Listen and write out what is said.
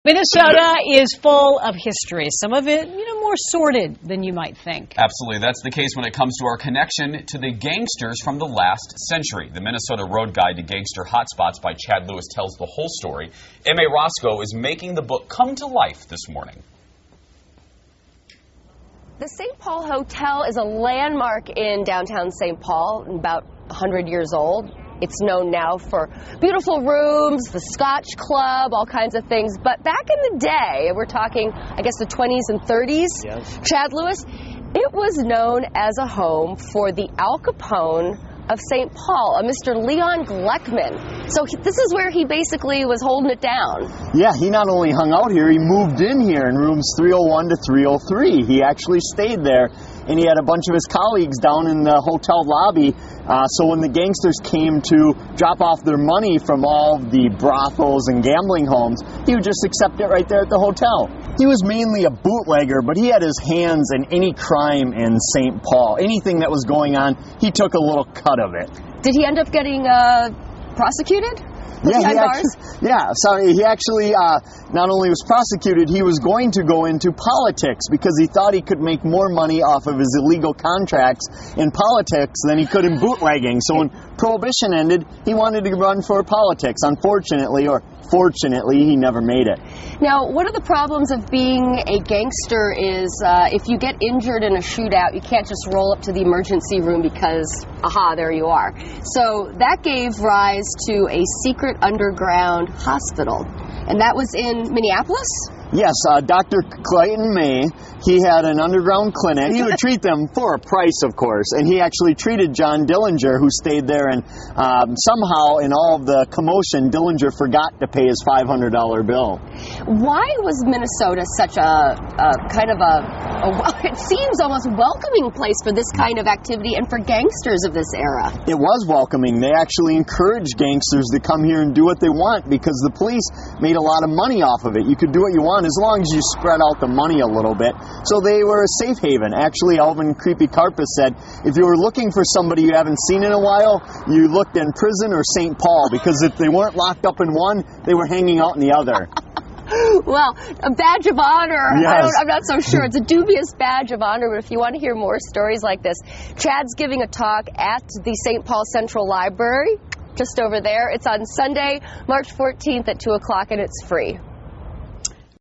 Minnesota is full of history, some of it, more sordid than you might think. Absolutely. That's the case when it comes to our connection to the gangsters from the last century. The Minnesota Road Guide to Gangster Hotspots by Chad Lewis tells the whole story. M.A. Roscoe is making the book come to life this morning. The St. Paul Hotel is a landmark in downtown St. Paul, about 100 years old. It's known now for beautiful rooms, the Scotch Club, all kinds of things. But back in the day, we're talking, I guess, the 20s and 30s, yes. Chad Lewis, it was known as a home for the Al Capone of St. Paul, a Mr. Leon Gleckman. So this is where he basically was holding it down. Yeah, he not only hung out here, he moved in here in rooms 301 to 303. He actually stayed there, and he had a bunch of his colleagues down in the hotel lobby. So when the gangsters came to drop off their money from all the brothels and gambling homes, he would just accept it right there at the hotel. He was mainly a bootlegger, but he had his hands in any crime in St. Paul. Anything that was going on, he took a little cut of it. Did he end up getting prosecuted? He actually not only was prosecuted, he was going to go into politics because he thought he could make more money off of his illegal contracts in politics than he could in bootlegging. So when Prohibition ended, he wanted to run for politics. Unfortunately, or fortunately, he never made it. Now, one of the problems of being a gangster is if you get injured in a shootout, you can't just roll up to the emergency room because, aha, there you are. So that gave rise to a secret underground hospital, and that was in Minneapolis? Yes, Dr. Clayton May, he had an underground clinic. He would treat them for a price, of course, and he actually treated John Dillinger, who stayed there, and somehow in all of the commotion, Dillinger forgot to pay his $500 bill. Why was Minnesota such a kind of it seems almost welcoming place for this kind of activity and for gangsters of this era? It was welcoming. They actually encouraged gangsters to come here and do what they want because the police made a lot of money off of it. You could do what you want as long as you spread out the money a little bit. So they were a safe haven. Actually, Alvin Creepy Carpus said, if you were looking for somebody you haven't seen in a while, you looked in prison or St. Paul, because if they weren't locked up in one, they were hanging out in the other. Well, a badge of honor. Yes. I'm not so sure. It's a dubious badge of honor, but if you want to hear more stories like this, Chad's giving a talk at the St. Paul Central Library, just over there. It's on Sunday, March 14th at 2 o'clock, and it's free.